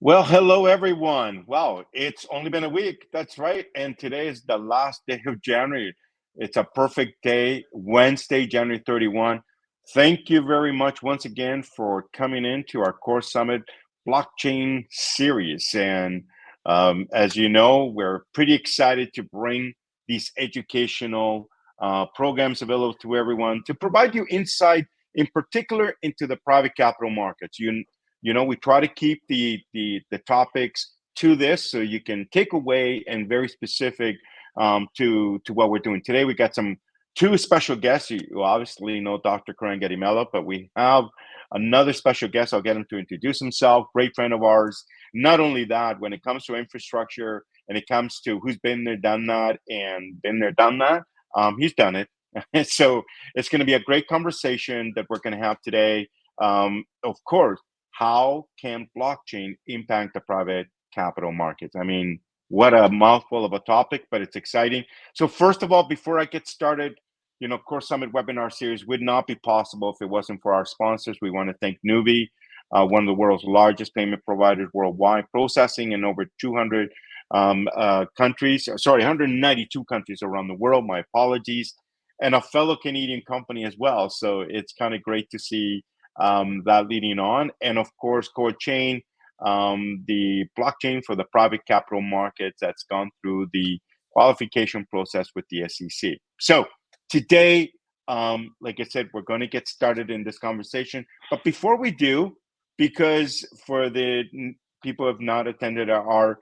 Well, hello everyone. Wow, it's only been a week. That's right. And today is the last day of January. It's a perfect day, Wednesday, January 31. Thank you very much once again for coming into our Core Summit Blockchain series. And as you know, we're pretty excited to bring these educational programs available to everyone to provide you insight, in particular, into the private capital markets. We try to keep the topics to this so you can take away and very specific to what we're doing today. We got two special guests. You obviously know Dr. Kiran Garimella, but we have another special guest. I'll get him to introduce himself. Great friend of ours. Not only that, when it comes to infrastructure and it comes to who's been there, done that, and been there, done that, he's done it. So it's going to be a great conversation that we're going to have today. Of course, how can blockchain impact the private capital markets? I mean, what a mouthful of a topic, but it's exciting. So first of all, before I get started, Core Summit webinar series would not be possible if it wasn't for our sponsors. We want to thank Nuvei, one of the world's largest payment providers worldwide, processing in over 200 countries, 192 countries around the world. My apologies. And a fellow Canadian company as well. So it's kind of great to see that leading on. And of course, KoreChain, the blockchain for the private capital markets that's gone through the qualification process with the SEC. So today, like I said, we're going to get started in this conversation. But before we do, because for the people who have not attended our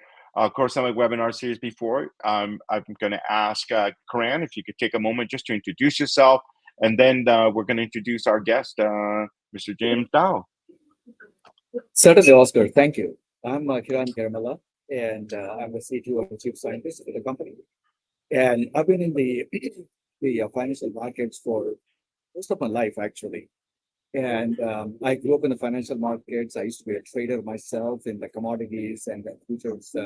Core Summit webinar series before, I'm going to ask Kiran if you could take a moment just to introduce yourself, and then we're going to introduce our guest, Mr. James Dowd. Certainly, Oscar. Thank you. I'm Kiran Garimella, and I'm the CTO and Chief Scientist for the company. And I've been in the financial markets for most of my life, actually. And I grew up in the financial markets. I used to be a trader myself in the commodities and the futures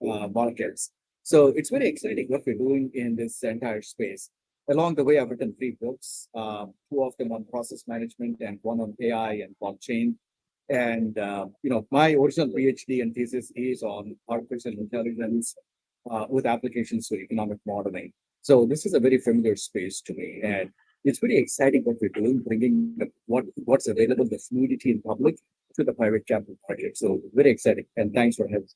markets. So it's very exciting what we're doing in this entire space. Along the way, I've written 3 books, 2 of them on process management and 1 on AI and blockchain. And my original PhD and thesis is on artificial intelligence with applications to economic modeling. So this is a very familiar space to me, and it's very exciting what we're doing, bringing what's available, the fluidity in public to the private capital market. So very exciting, and thanks for having.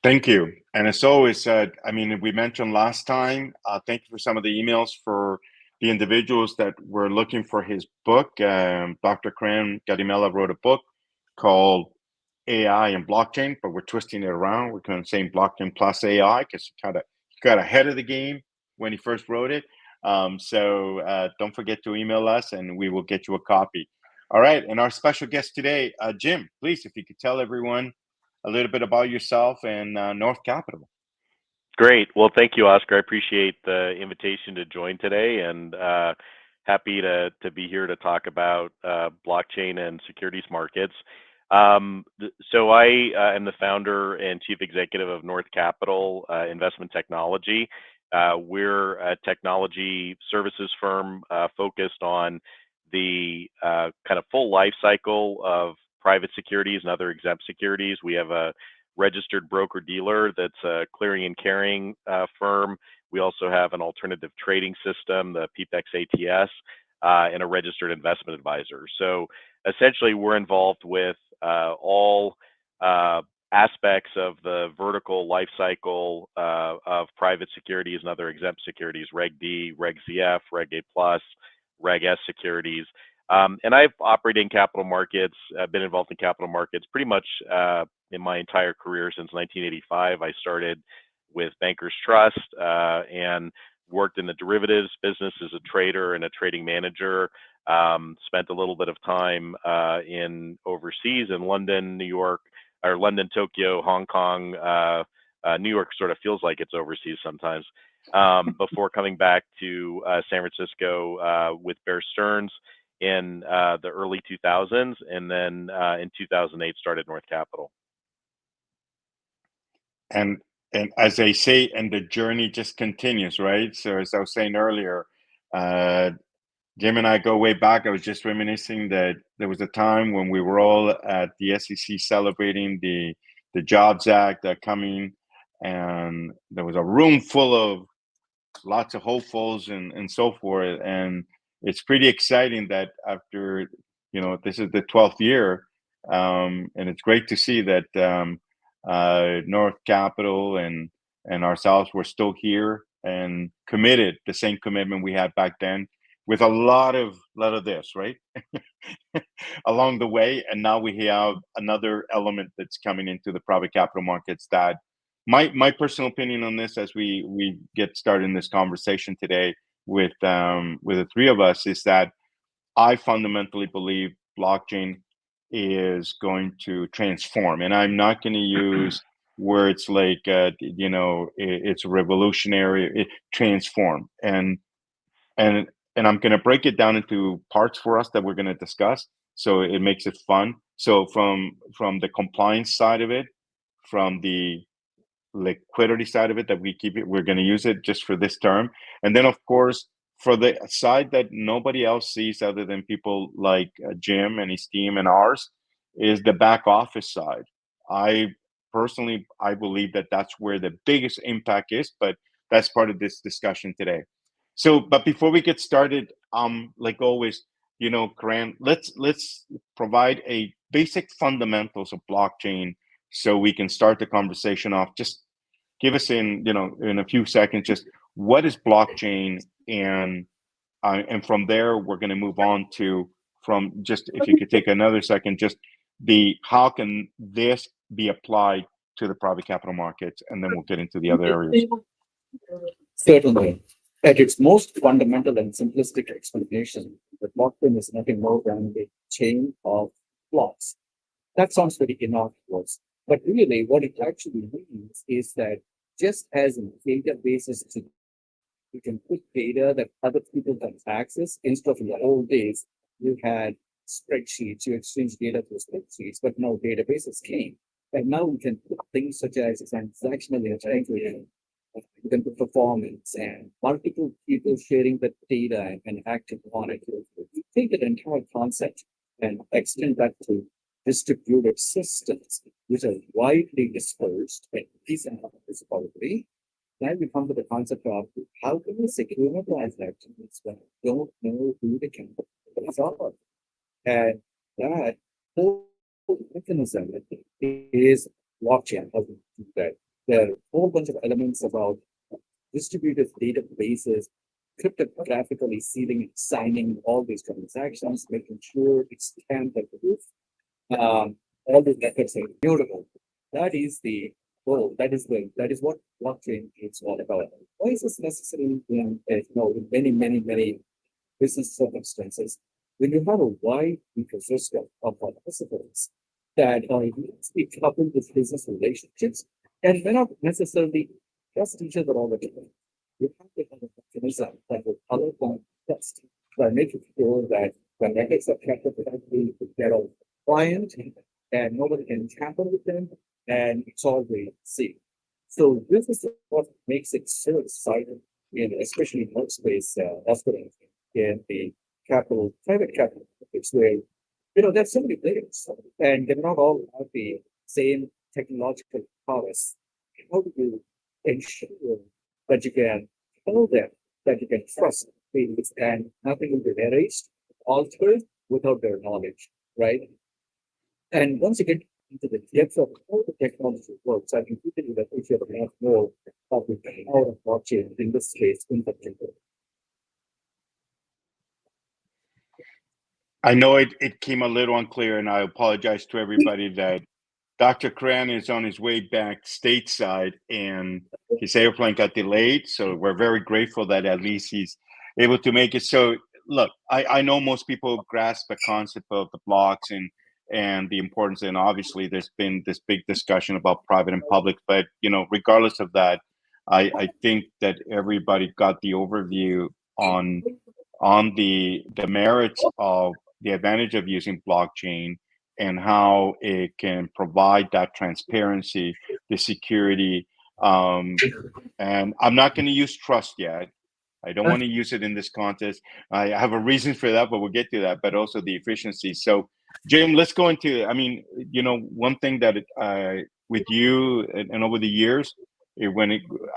Thank you. And as always, we mentioned last time, thank you for some of the emails for the individuals that were looking for his book. Dr. Kiran Garimella wrote a book called AI and Blockchain, but we're twisting it around. We're kind of saying blockchain plus AI because he got ahead of the game when he first wrote it. So don't forget to email us and we will get you a copy. All right. And our special guest today, Jim, please, if you could tell everyone a little bit about yourself and North Capital. Great. Well, thank you, Oscar. I appreciate the invitation to join today, and happy to be here to talk about blockchain and securities markets. So I am the founder and chief executive of North Capital Investment Technology. We're a technology services firm focused on the kind of full life cycle of private securities and other exempt securities. We have a registered broker dealer that's a clearing and carrying firm. We also have an alternative trading system, the PPEX ATS, and a registered investment advisor. So essentially, we're involved with all aspects of the vertical life cycle of private securities and other exempt securities, Reg D, Reg ZF, Reg A+, Reg S securities. And I've operated in capital markets, been involved in capital markets pretty much in my entire career since 1985. I started with Bankers Trust and worked in the derivatives business as a trader and a trading manager. Spent a little bit of time in overseas in London, New York, or London, Tokyo, Hong Kong. New York sort of feels like it's overseas sometimes. Before coming back to San Francisco with Bear Stearns in the early 2000s, and then in 2008 started North Capital. And as they say, and the journey just continues, right? So as I was saying earlier, Jim and I go way back. I was just reminiscing that there was a time when we were all at the SEC celebrating the Jobs Act coming, and there was a room full of lots of hopefuls and so forth. And it's pretty exciting that after, this is the 12th year, and it's great to see that North Capital and ourselves were still here and committed, the same commitment we had back then, with a lot of this, right? Along the way. And now we have another element that's coming into the private capital markets that my personal opinion on this, as we get started in this conversation today with the three of us, is that I fundamentally believe blockchain is going to transform. And I'm not going to use words like it's revolutionary. It transform. And I'm going to break it down into parts for us that we're going to discuss, so it makes it fun. So from the compliance side of it, from the liquidity side of it, that we're going to use it just for this term, and then of course for the side that nobody else sees other than people like Jim and his team and ours, is the back office side. I personally, I believe that that's where the biggest impact is, but that's part of this discussion today. So, but before we get started, like always, Kiran, let's provide a basic fundamentals of blockchain so we can start the conversation off. Just give us in a few seconds, just what is blockchain, and from there we're going to move on to, from just, if you could take another second, just the how can this be applied to the private capital markets, and then we'll get into the other areas. Certainly. At its most fundamental and simplistic explanation, the blockchain is nothing more than a chain of blocks. That sounds very innocuous, but really what it actually means is that just as in databases, you can put data that other people can access. Instead of in the old days, you had spreadsheets, you exchange data through spreadsheets, but now databases came. And now we can put things such as transactional intelligence, you can put performance and multiple people sharing the data and acting on it. You take that entire concept and extend that to distributed systems, which are widely dispersed and decentralized probably. Then we come to the concept of how can we secure transactions when we don't know who the counterparties are. And that whole mechanism is blockchain. How we do that. There are a whole bunch of elements about distributed databases, cryptographically sealing and signing all these transactions, making sure it's tamper-proof. All these methods are immutable. That is the goal. That is what blockchain is all about. Why is this necessary in many business circumstances? When you have a wide ecosystem of participants that are immensely coupled with business relationships, and may not necessarily trust each other all the time. You have to have a mechanism that will allow them to test by making sure that the methods are kept correctly, they're all compliant, and nobody can tamper with them, and it's all very safe. So this is what makes it so exciting, especially in workspace hospitals in the private capital markets, where there's so many players, and they're not all have the same technological prowess. How do you ensure that you can tell them that you can trust things and nothing will be erased, altered without their knowledge, right? And once you get into the depth of how the technology works, I think people will appreciate a lot more of the power of blockchain in this space in particular. I know it came a little unclear, and I apologize to everybody that Dr. Kiran is on his way back stateside, and his airplane got delayed. So we're very grateful that at least he's able to make it. So look, I know most people grasp the concept of the blocks and the importance, and obviously there's been this big discussion about private and public, but regardless of that, I think that everybody got the overview on the merits of the advantage of using blockchain and how it can provide that transparency, the security. And I'm not going to use trust yet. I don't want to use it in this contest. I have a reason for that, but we'll get to that. But also the efficiency. So, Jim, let's go into. I mean, one thing that with you and over the years,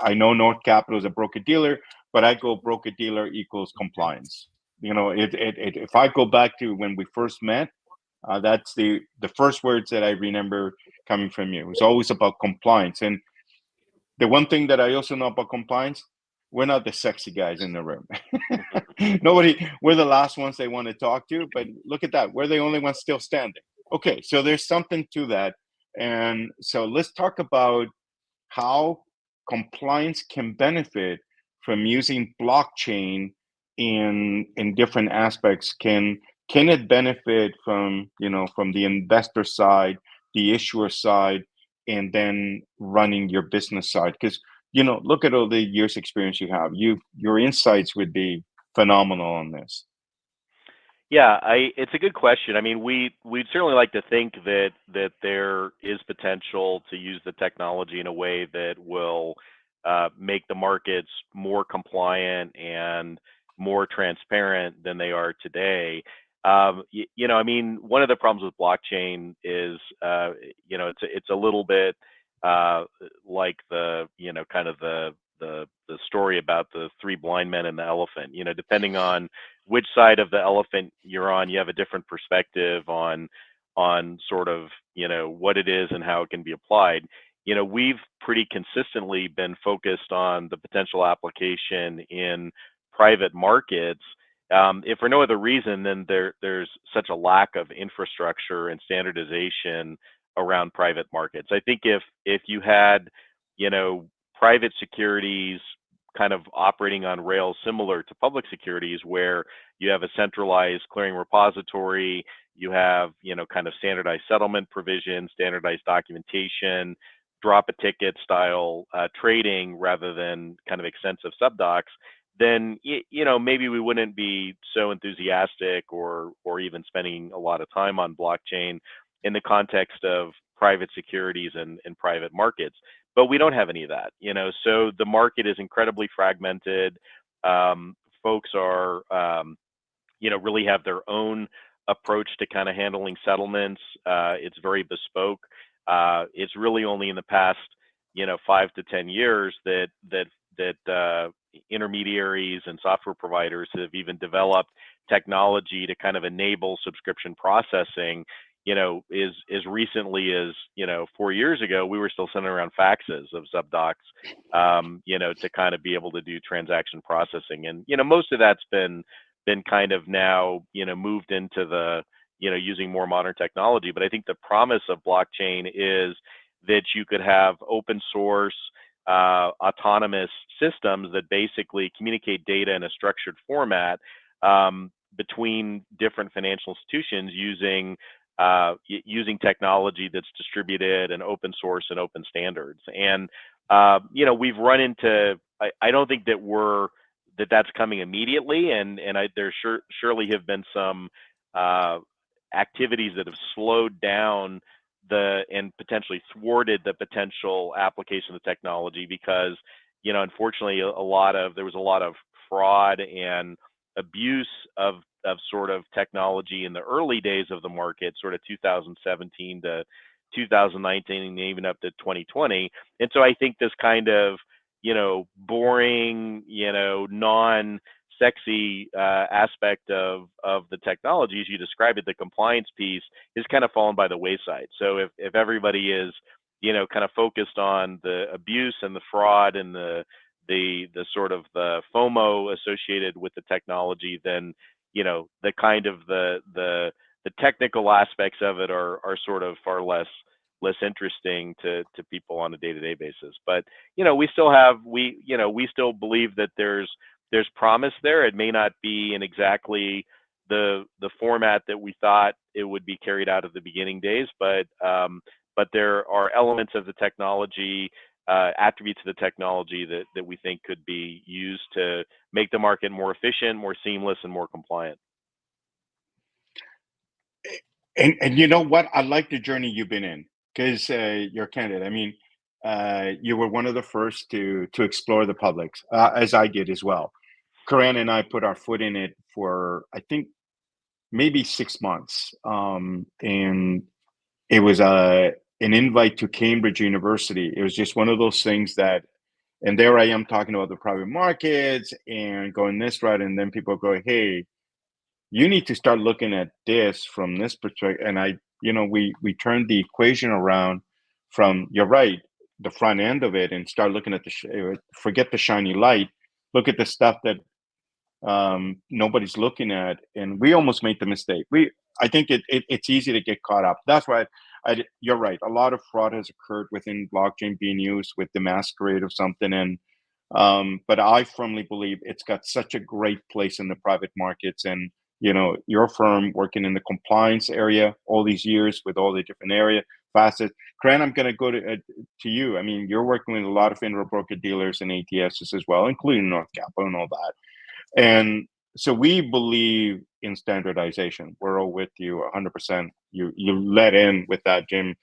I know North Capital is a broker dealer, but I go broker dealer equals compliance. If I go back to when we first met, that's the first words that I remember coming from you. It was always about compliance. And the one thing that I also know about compliance, we're not the sexy guys in the room. We're the last ones they want to talk to, but look at that. We're the only ones still standing. Okay, so there's something to that. And so let's talk about how compliance can benefit from using blockchain in different aspects. Can it benefit from from the investor side, the issuer side, and then running your business side? Because look at all the years experience you have. Your insights would be phenomenal on this. Yeah, it's a good question. I mean, we'd certainly like to think that there is potential to use the technology in a way that will make the markets more compliant and more transparent than they are today. I mean, one of the problems with blockchain is, it's a little bit like the, kind of the story about the three blind men and the elephant. Depending on which side of the elephant you're on, you have a different perspective on sort of what it is and how it can be applied. We've pretty consistently been focused on the potential application in private markets. If for no other reason, then there's such a lack of infrastructure and standardization around private markets. I think if you had private securities kind of operating on rails similar to public securities, where you have a centralized clearing repository, you have kind of standardized settlement provisions, standardized documentation, drop a ticket style trading rather than kind of extensive subdocs, then maybe we wouldn't be so enthusiastic or even spending a lot of time on blockchain in the context of private securities and private markets. But we don't have any of that, so the market is incredibly fragmented. Folks are, really have their own approach to kind of handling settlements. It's very bespoke. It's really only in the past, 5 to 10 years that intermediaries and software providers have even developed technology to kind of enable subscription processing. As recently as 4 years ago, we were still sending around faxes of subdocs, to kind of be able to do transaction processing. And most of that's been kind of now moved into the using more modern technology. But I think the promise of blockchain is that you could have open source autonomous systems that basically communicate data in a structured format between different financial institutions using technology that's distributed and open source and open standards. And we've run into, I don't think that that's coming immediately, and there surely have been some activities that have slowed down and potentially thwarted the potential application of the technology, because unfortunately there was a lot of fraud and abuse of sort of technology in the early days of the market, sort of 2017 to 2019 and even up to 2020. And so I think this kind of boring, non-sexy aspect of the technology, as you described it, the compliance piece, is kind of fallen by the wayside. So if everybody is kind of focused on the abuse and the fraud and the sort of the FOMO associated with the technology, then the kind of the technical aspects of it are sort of far less interesting to people on a day-to-day basis. But we still believe that there's promise there. It may not be in exactly the format that we thought it would be carried out at the beginning days, but there are elements of the technology, attributes of the technology that we think could be used to make the market more efficient, more seamless, and more compliant. And you know what? I like the journey you've been in, because you're candid. I mean, you were one of the first to explore the publics, as I did as well. Kiran and I put our foot in it for, I think, maybe 6 months. And it was an invite to Cambridge University. It was just one of those things that, and there I am talking about the private markets and going this route. And then people go, hey, you need to start looking at this from this perspective. And we turned the equation around from, you're right, the front end of it, and start looking at forget the shiny light, look at the stuff that nobody's looking at. And we almost made the mistake. I think it's easy to get caught up. That's why you're right. A lot of fraud has occurred within blockchain being used with the masquerade of something. And but I firmly believe it's got such a great place in the private markets. And your firm working in the compliance area all these years with all the different area facets. Kiran, I'm going to go to you. I mean, you're working with a lot of inter broker dealers and ATSs as well, including North Capital and all that. And so we believe in standardization. We're all with you 100%. You let in with that, Jim.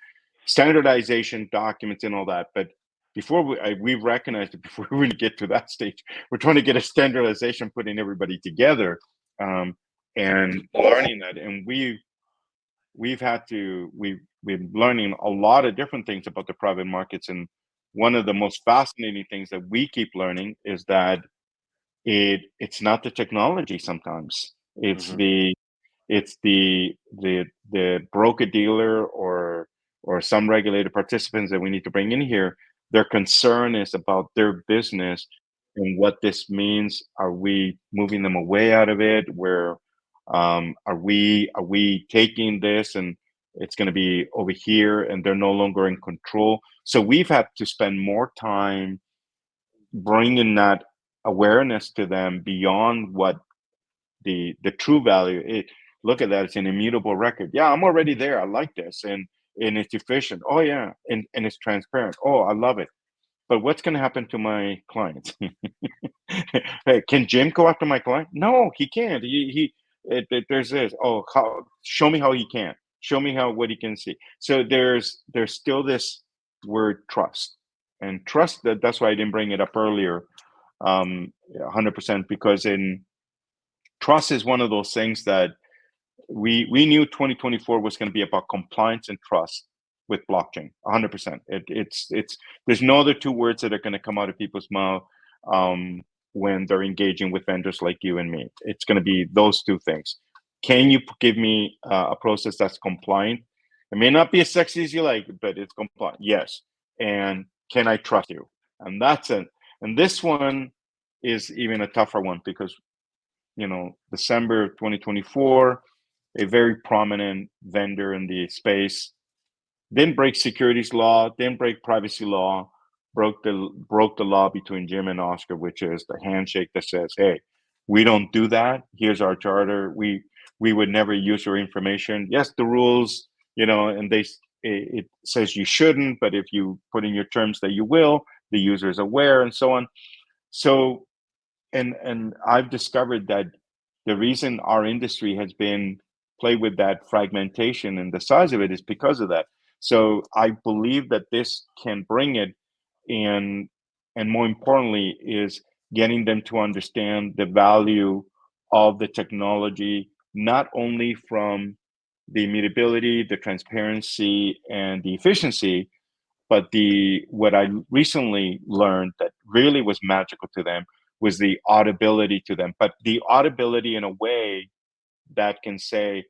Standardization, documents, and all that. But before we recognized it, before we get to that stage, we're trying to get a standardization, putting everybody together, and learning that. And we've been learning a lot of different things about the private markets. And one of the most fascinating things that we keep learning is that it's not the technology sometimes. It's the broker dealer or some regulated participants that we need to bring in here. Their concern is about their business and what this means. Are we moving them away out of it? Where are we taking this and it's going to be over here and they're no longer in control? So we've had to spend more time bringing that awareness to them beyond what the true value. Look at that, it's an immutable record. Yeah, I'm already there. I like this, and it's efficient. Oh yeah, and it's transparent. Oh, I love it. But what's going to happen to my clients? Hey, can Jim go after my client? No, he can't. There's this. Oh, show me how he can. Show me what he can see. So there's still this word trust, and trust. That's why I didn't bring it up earlier. 100%, because in trust is one of those things that we knew 2024 was going to be about compliance and trust with blockchain. 100%. It's there's no other two words that are going to come out of people's mouth when they're engaging with vendors like you and me. It's going to be those two things. Can you give me a process that's compliant? It may not be as sexy as you like, but it's compliant. Yes. And can I trust you? And that's it. And this one is even a tougher one because, December 2024, a very prominent vendor in the space didn't break securities law, didn't break privacy law, broke the law between Jim and Oscar, which is the handshake that says, hey, we don't do that. Here's our charter. We would never use your information. Yes, the rules, and it says you shouldn't, but if you put in your terms that you will, the user is aware and so on. So, and I've discovered that the reason our industry has been played with that fragmentation and the size of it is because of that. So I believe that this can bring it, and more importantly is getting them to understand the value of the technology, not only from the immutability, the transparency, and the efficiency, but what I recently learned that really was magical to them was the audibility to them, but the audibility in a way that can say,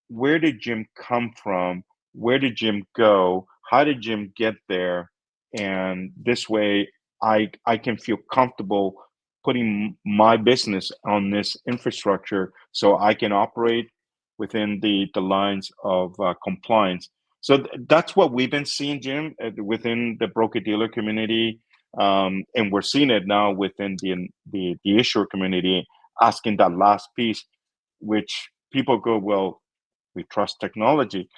where did Jim come from? Where did Jim go? How did Jim get there? And this way, I can feel comfortable putting my business on this infrastructure so I can operate within the lines of compliance. So that's what we've been seeing, Jim, within the broker-dealer community. And we're seeing it now within the issuer community, asking that last piece, which people go, well, we trust technology.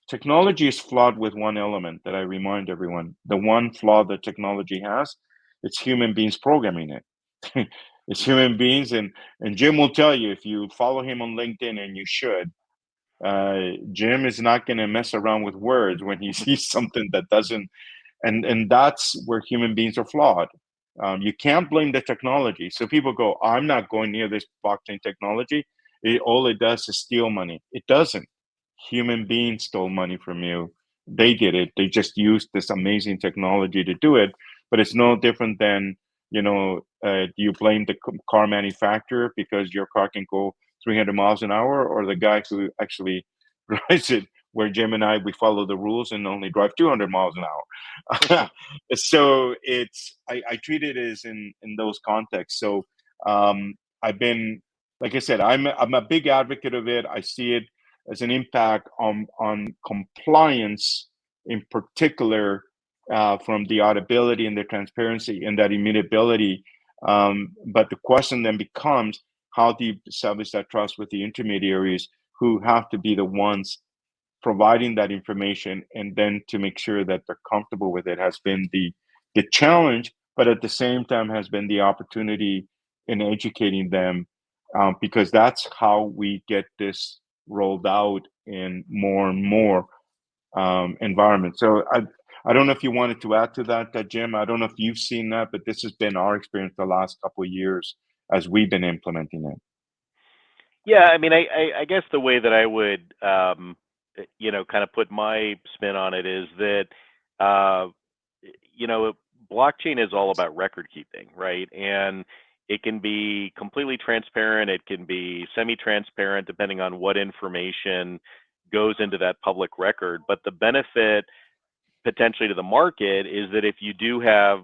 Technology is flawed with one element that I remind everyone. The one flaw that technology has, it's human beings programming it. It's human beings, and Jim will tell you, if you follow him on LinkedIn, and you should, Jim is not going to mess around with words when he sees something that doesn't, and that's where human beings are flawed. You can't blame the technology. So people go, I'm not going near this blockchain technology. All it does is steal money. It doesn't. Human beings stole money from you. They did it. They just used this amazing technology to do it. But it's no different than, do you blame the car manufacturer because your car can go 300 miles an hour, or the guy who actually drives it, where Jim and I, we follow the rules and only drive 200 miles an hour. So I treat it as in those contexts. So I've been, like I said, I'm a big advocate of it. I see it as an impact on compliance in particular, from the auditability and the transparency and that immutability. But the question then becomes, how do you establish that trust with the intermediaries who have to be the ones providing that information, and then to make sure that they're comfortable with it has been the challenge, but at the same time has been the opportunity in educating them, because that's how we get this rolled out in more and more environments. So I don't know if you wanted to add to that, Jim. I don't know if you've seen that, but this has been our experience the last couple of years as we've been implementing it. Yeah, I mean, I guess the way that I would, kind of put my spin on it is that, blockchain is all about record keeping, right? And it can be completely transparent. It can be semi-transparent, depending on what information goes into that public record. But the benefit potentially to the market is that if you do have,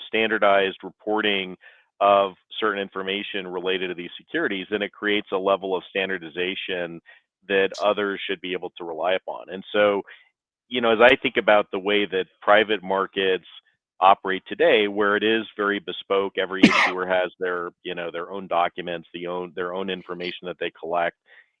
standardized reporting of certain information related to these securities, then it creates a level of standardization that others should be able to rely upon. And so, as I think about the way that private markets operate today, where it is very bespoke, every issuer has their own documents, their own information that they collect.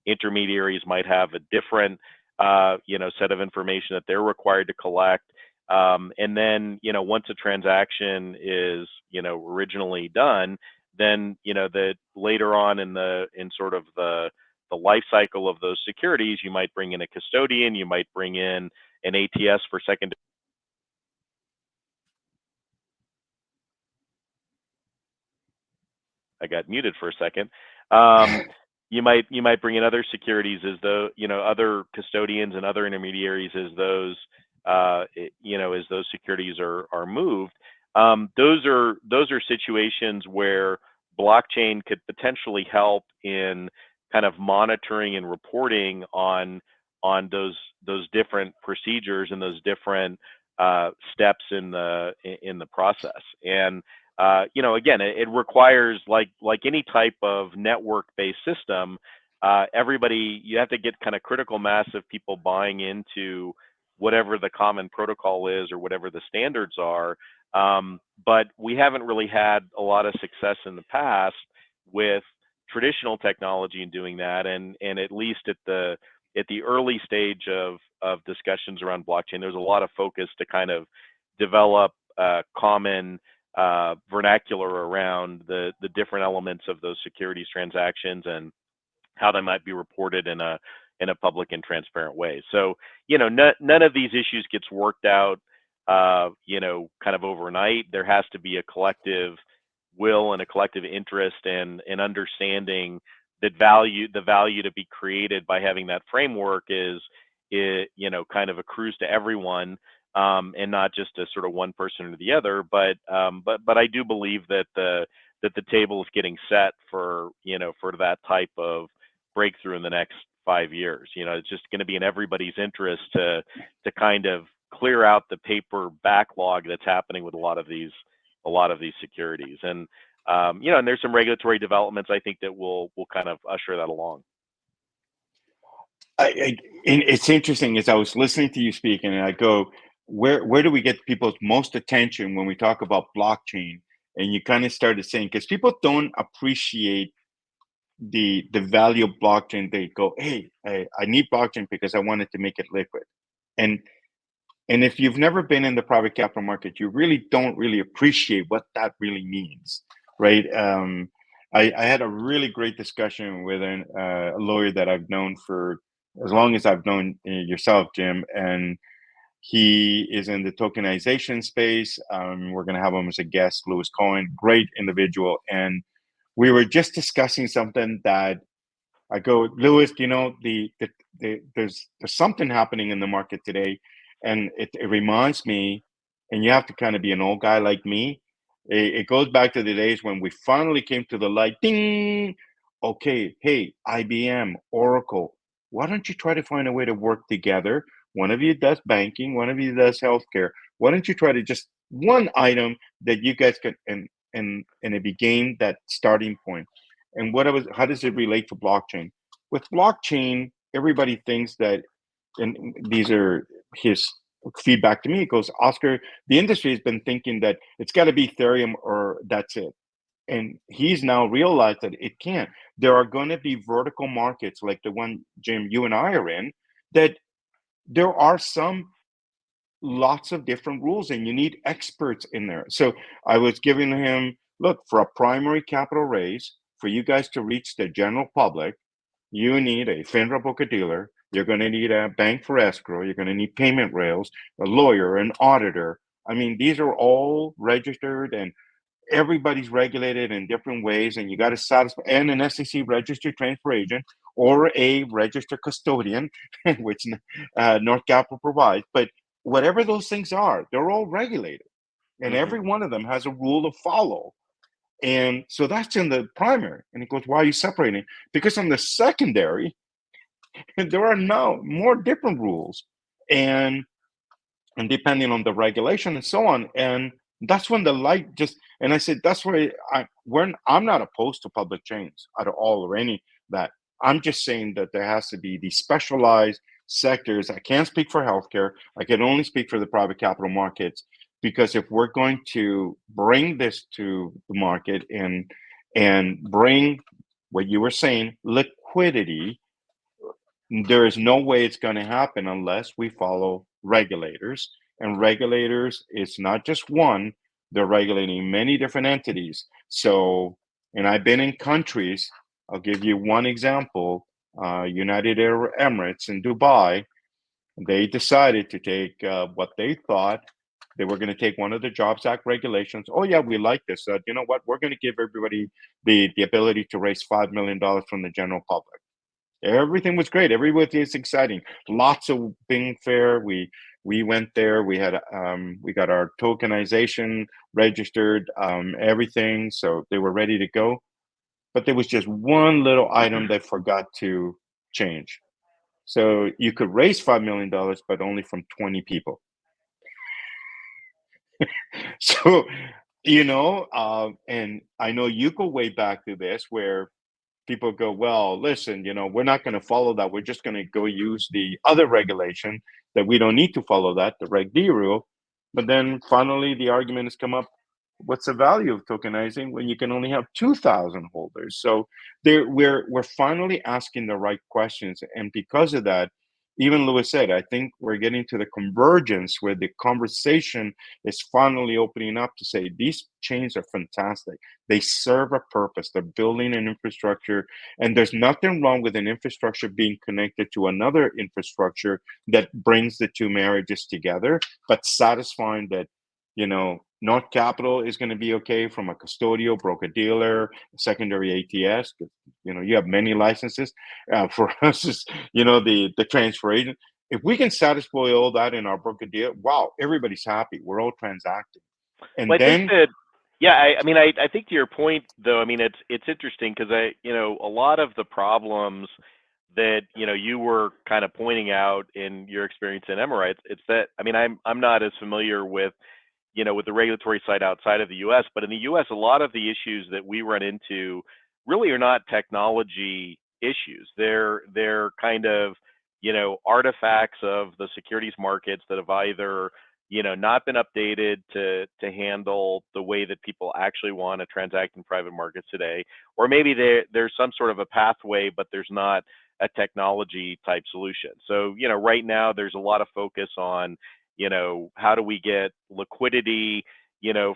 Intermediaries might have a different set of information that they're required to collect. And then, once a transaction is, originally done, then, that later on in sort of the life cycle of those securities, you might bring in a custodian, you might bring in an ATS for second. I got muted for a second. You might bring in other securities as though, other custodians and other intermediaries as those, as those securities are moved. Those are situations where blockchain could potentially help in kind of monitoring and reporting on those different procedures and those different steps in the process. And again, it requires, like any type of network-based system, you have to get kind of critical mass of people buying into whatever the common protocol is or whatever the standards are. But we haven't really had a lot of success in the past with traditional technology in doing that. And at least at the early stage of discussions around blockchain, there's a lot of focus to kind of develop common vernacular around the different elements of those securities transactions and how they might be reported in a public and transparent way. So, none of these issues gets worked out, kind of overnight. There has to be a collective will and a collective interest and understanding that the value to be created by having that framework is kind of accrues to everyone, and not just to sort of one person or the other. But I do believe that the table is getting set for that type of breakthrough in the next 5 years. It's just going to be in everybody's interest to kind of clear out the paper backlog that's happening with a lot of these securities. And and there's some regulatory developments I think that will kind of usher that along. And it's interesting, as I was listening to you speak, and I go, where do we get people's most attention when we talk about blockchain? And you kind of started saying, because people don't appreciate the value of blockchain. They go, hey, I need blockchain because I wanted to make it liquid. And if you've never been in the private capital market, you really don't really appreciate what that really means, right? I had a really great discussion with a lawyer that I've known for as long as I've known yourself, Jim, and He is in the tokenization space. We're going to have him as a guest, Louis Cohen, great individual. And we were just discussing something that I go, Louis, you know, there's something happening in the market today, and it reminds me, and you have to kind of be an old guy like me. It goes back to the days when we finally came to the light. Ding. Okay, hey, IBM, Oracle, why don't you try to find a way to work together? One of you does banking, one of you does healthcare. Why don't you try to just one item that you guys could and it became that starting point. And how does it relate to blockchain? With blockchain, everybody thinks that, and these are his feedback to me. It goes, Oscar, the industry has been thinking that it's got to be Ethereum or that's it. And he's now realized that it can't. There are going to be vertical markets like the one, Jim, you and I are in, that there are some lots of different rules and you need experts in there. So I was giving him, look, for a primary capital raise, for you guys to reach the general public, you need a FINRA broker-dealer, you're going to need a bank for escrow, you're going to need payment rails, a lawyer, an auditor. I mean, these are all registered and everybody's regulated in different ways, and you got to satisfy, and an SEC registered transfer agent or a registered custodian, which North Capital provides. But whatever those things are, they're all regulated, and every one of them has a rule to follow. And so that's in the primary. And he goes, why are you separating? Because on the secondary, there are now more different rules. And depending on the regulation and so on. And that's when the light just, and I said, that's why I'm not opposed to public chains at all or any that. I'm just saying that there has to be these specialized sectors. I can't speak for healthcare. I can only speak for the private capital markets, because if we're going to bring this to the market and bring what you were saying, liquidity, there is no way it's going to happen unless we follow regulators. And regulators, it's not just one, they're regulating many different entities. So, and I've been in countries, I'll give you one example, United Arab Emirates in Dubai, they decided to take what they thought they were going to take one of the Jobs Act regulations. Oh yeah, we like this. You know what? We're going to give everybody the ability to raise $5 million from the general public. Everything was great. Everybody is exciting. Lots of Bing Fair. We went there. We had we got our tokenization registered, everything. So they were ready to go. But there was just one little item that forgot to change. So you could raise $5 million, but only from 20 people. So, and I know you go way back to this where people go, well, listen, we're not going to follow that. We're just going to go use the other regulation that we don't need to follow that, the Reg D rule. But then finally, the argument has come up, what's the value of tokenizing when you can only have 2,000 holders? So we're finally asking the right questions. And because of that, even Louis said, I think we're getting to the convergence where the conversation is finally opening up to say these chains are fantastic. They serve a purpose. They're building an infrastructure, and there's nothing wrong with an infrastructure being connected to another infrastructure that brings the two marriages together, but satisfying that, North Capital is going to be okay from a custodial, broker-dealer, secondary ATS. You have many licenses. For us, is the transfer agent. If we can satisfy all that in our broker-dealer, wow, everybody's happy. We're all transacting. And well, then, I think to your point though, I mean it's interesting because a lot of the problems that you were kind of pointing out in your experience in Emirates, it's that I'm not as familiar with with the regulatory side outside of the U.S., but in the U.S., a lot of the issues that we run into really are not technology issues. They're kind of artifacts of the securities markets that have either not been updated to handle the way that people actually want to transact in private markets today, or maybe there's some sort of a pathway, but there's not a technology type solution. So right now there's a lot of focus on how do we get liquidity,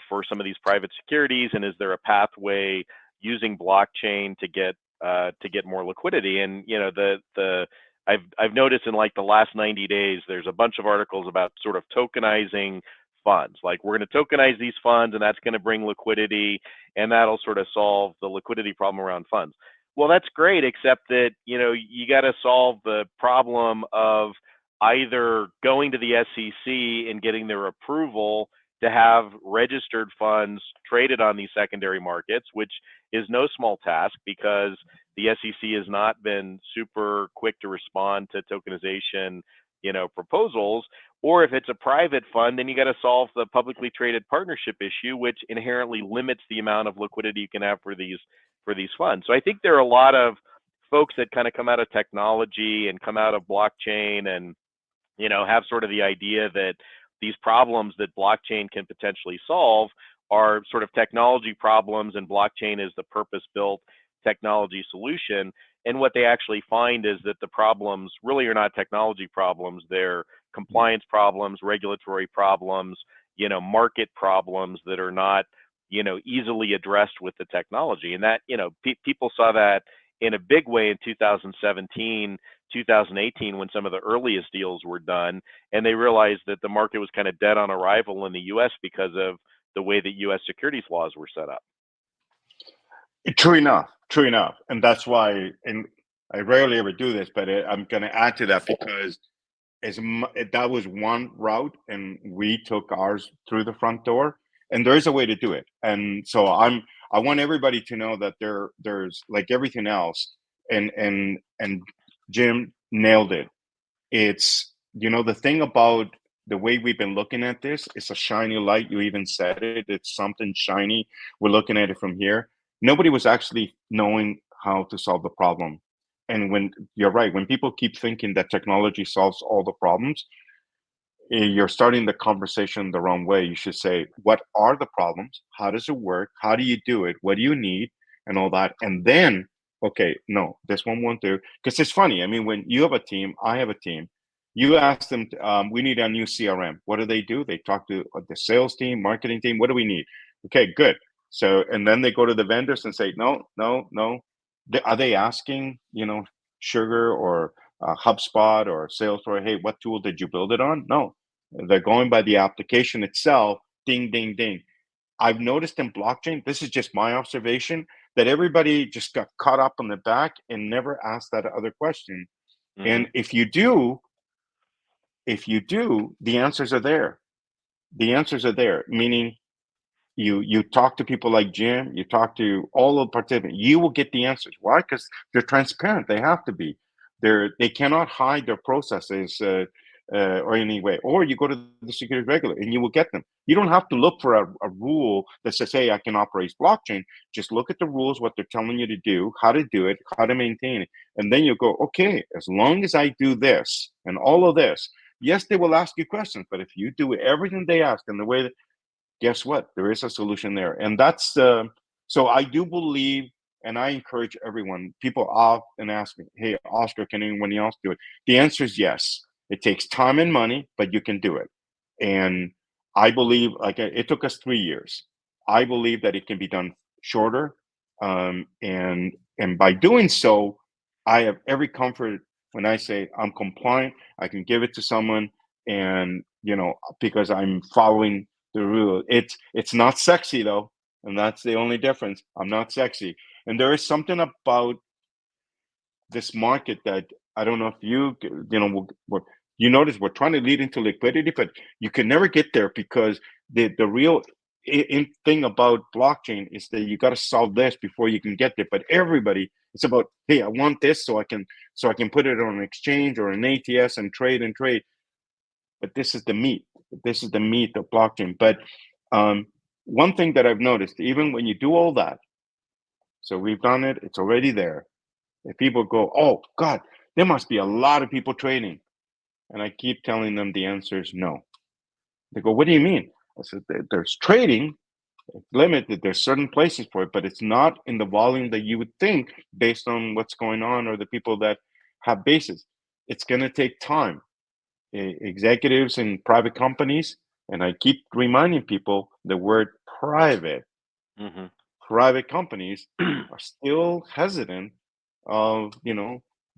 for some of these private securities, and is there a pathway using blockchain to get more liquidity? And the I've noticed in like the last 90 days, there's a bunch of articles about sort of tokenizing funds. Like we're going to tokenize these funds, and that's going to bring liquidity, and that'll sort of solve the liquidity problem around funds. Well, that's great, except that you got to solve the problem of either going to the SEC and getting their approval to have registered funds traded on these secondary markets, which is no small task because the SEC has not been super quick to respond to tokenization, proposals. Or if it's a private fund, then you got to solve the publicly traded partnership issue, which inherently limits the amount of liquidity you can have for these funds. So I think there are a lot of folks that kind of come out of technology and come out of blockchain and have sort of the idea that these problems that blockchain can potentially solve are sort of technology problems, and blockchain is the purpose-built technology solution. And what they actually find is that the problems really are not technology problems. They're compliance problems, regulatory problems, market problems that are not, easily addressed with the technology. And that, people saw that in a big way in 2017, 2018, when some of the earliest deals were done, and they realized that the market was kind of dead on arrival in the U.S. because of the way that U.S. securities laws were set up. True enough, and that's why. And I rarely ever do this, but I'm going to add to that because that was one route, and we took ours through the front door. And there is a way to do it, and so I want everybody to know that there's like everything else, and Jim nailed it. It's the thing about the way we've been looking at this, it's a shiny light. You even said it. It's something shiny. We're looking at it from here. Nobody was actually knowing how to solve the problem. And when you're right, when people keep thinking that technology solves all the problems, you're starting the conversation the wrong way. You should say, what are the problems? How does it work? How do you do it? What do you need? And all that. And then, okay, no, this one won't do. Because it's funny. I mean, when you have a team, I have a team, you ask them, we need a new CRM. What do? They talk to the sales team, marketing team. What do we need? Okay, good. So, and then they go to the vendors and say, no. Are they asking, Sugar or HubSpot or Salesforce, hey, what tool did you build it on? No, they're going by the application itself. Ding, ding, ding. I've noticed in blockchain, this is just my observation, that everybody just got caught up on the back and never asked that other question. Mm-hmm. And if you do, the answers are there. The answers are there, meaning you talk to people like Jim, you talk to all of the participants, you will get the answers. Why? Because they're transparent. They have to be. They cannot hide their processes or any way. Or you go to the security regulator and you will get them. You don't have to look for a rule that says, hey, I can operate blockchain. Just look at the rules, what they're telling you to do, how to do it, how to maintain it. And then you go, okay, as long as I do this and all of this, yes, they will ask you questions, but if you do everything they ask in the way that, guess what? There is a solution there. And that's so I do believe, and I encourage everyone, people often ask me, hey, Oscar, can anyone else do it? The answer is yes. It takes time and money, but you can do it. And I believe, like, it took us 3 years. I believe that it can be done shorter. And by doing so, I have every comfort when I say I'm compliant, I can give it to someone, and, because I'm following the rule. It's not sexy though, and that's the only difference. I'm not sexy, and there is something about this market that I don't know if you notice we're trying to lead into liquidity, but you can never get there because the real thing about blockchain is that you got to solve this before you can get there. But everybody, it's about, hey, I want this so I can put it on an exchange or an ATS and trade. But this is the meat. This is the meat of blockchain. But one thing that I've noticed, even when you do all that, so we've done it, it's already there. If people go, oh, God, there must be a lot of people trading. And I keep telling them the answer is no. They go, what do you mean? I said, there's trading, it's limited. There's certain places for it, but it's not in the volume that you would think based on what's going on or the people that have bases. It's going to take time. Executives in private companies, and I keep reminding people the word private. Mm-hmm. Private companies are still hesitant of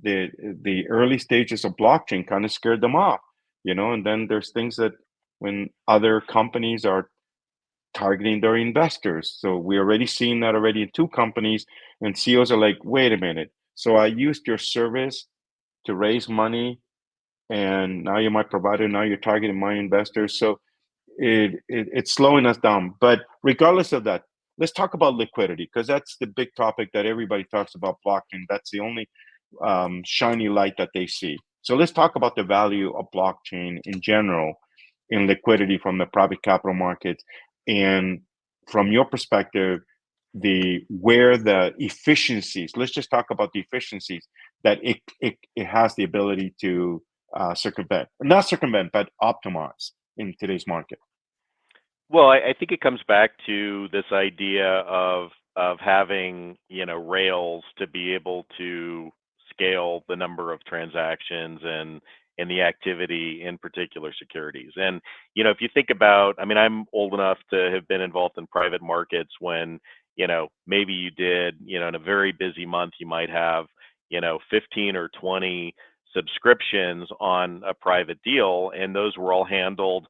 the early stages of blockchain kind of scared them off, and then there's things that when other companies are targeting their investors. So we're already seeing that already in two companies, and CEOs are like, wait a minute. So I used your service to raise money, and now you're my provider. Now you're targeting my investors. So it's slowing us down. But regardless of that, let's talk about liquidity, because that's the big topic that everybody talks about blockchain. That's the only shiny light that they see. So let's talk about the value of blockchain in general in liquidity from the private capital markets, and from your perspective, where the efficiencies. Let's just talk about the efficiencies that it has the ability to not circumvent, but optimize in today's market. Well, I think it comes back to this idea of having, rails to be able to scale the number of transactions and the activity in particular securities. And if you think about, I mean, I'm old enough to have been involved in private markets when, maybe you did, in a very busy month, you might have, 15 or 20 subscriptions on a private deal, and those were all handled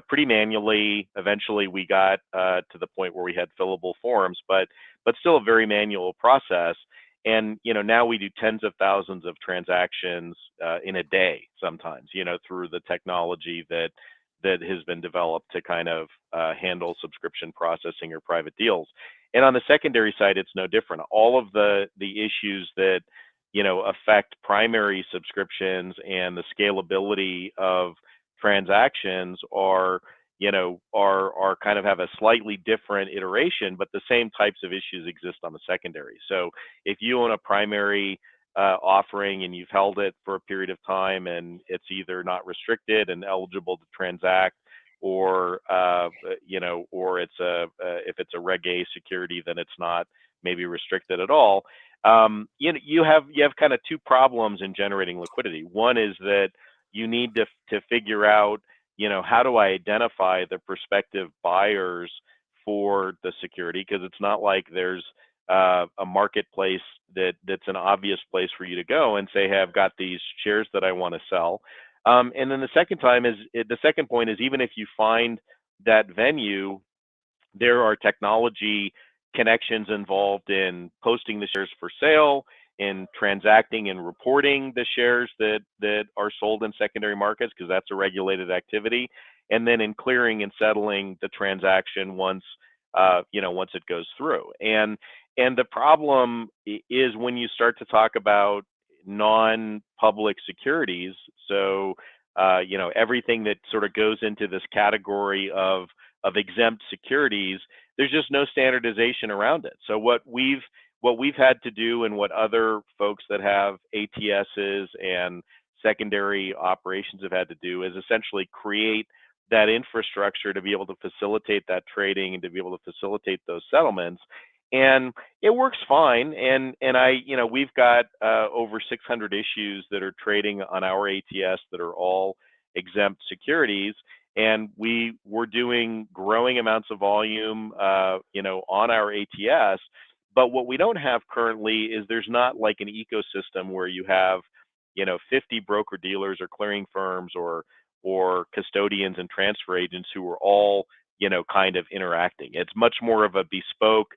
pretty manually. Eventually we got to the point where we had fillable forms, but still a very manual process. And now we do tens of thousands of transactions in a day sometimes, through the technology that has been developed to kind of handle subscription processing or private deals. And on the secondary side, it's no different. All of the issues that affect primary subscriptions and the scalability of transactions are kind of have a slightly different iteration, but the same types of issues exist on the secondary. So if you own a primary offering and you've held it for a period of time and it's either not restricted and eligible to transact, or or it's if it's a Reg A security, then it's not maybe restricted at all. You have kind of two problems in generating liquidity. One is that you need to figure out, how do I identify the prospective buyers for the security? Because it's not like there's a marketplace that's an obvious place for you to go and say, hey, I've got these shares that I want to sell. And then the second point is, even if you find that venue, there are technology connections involved in posting the shares for sale, in transacting and reporting the shares that are sold in secondary markets, because that's a regulated activity, and then in clearing and settling the transaction once it goes through. And the problem is when you start to talk about non-public securities, so everything that sort of goes into this category of exempt securities, there's just no standardization around it. So what we've had to do, and what other folks that have ATSs and secondary operations have had to do, is essentially create that infrastructure to be able to facilitate that trading and to be able to facilitate those settlements. And it works fine. And we've got over 600 issues that are trading on our ATS that are all exempt securities. And we're doing growing amounts of volume, on our ATS. But what we don't have currently is there's not like an ecosystem where you have, 50 broker dealers or clearing firms or custodians and transfer agents who are all, kind of interacting. It's much more of a bespoke,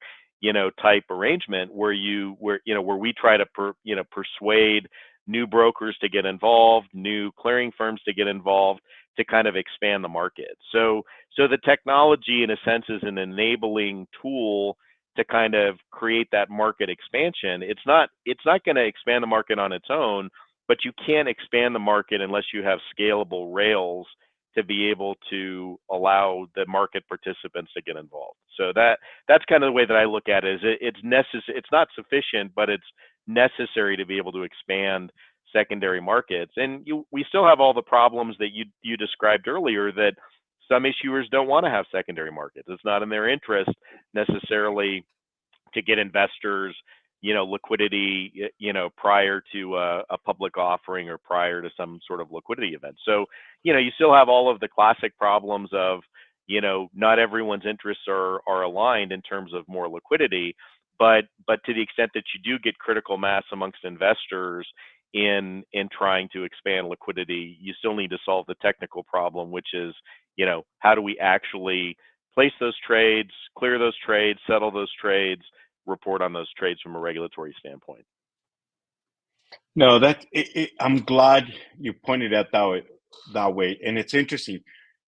type arrangement where we try to persuade new brokers to get involved, new clearing firms to get involved, to kind of expand the market. So the technology, in a sense, is an enabling tool to kind of create that market expansion. It's not going to expand the market on its own, but you can't expand the market unless you have scalable rails to be able to allow the market participants to get involved. So that's kind of the way that I look at it. Is it's necessary. It's not sufficient, but it's necessary to be able to expand secondary markets. And we still have all the problems that you described earlier, that some issuers don't want to have secondary markets. It's not in their interest necessarily to get investors, liquidity, prior to a public offering or prior to some sort of liquidity event. So, you still have all of the classic problems of, not everyone's interests are aligned in terms of more liquidity, but to the extent that you do get critical mass amongst investors in trying to expand liquidity. You still need to solve the technical problem, which is, how do we actually place those trades, clear those trades, settle those trades, report on those trades from a regulatory standpoint. No, I'm glad you pointed out that way. And it's interesting.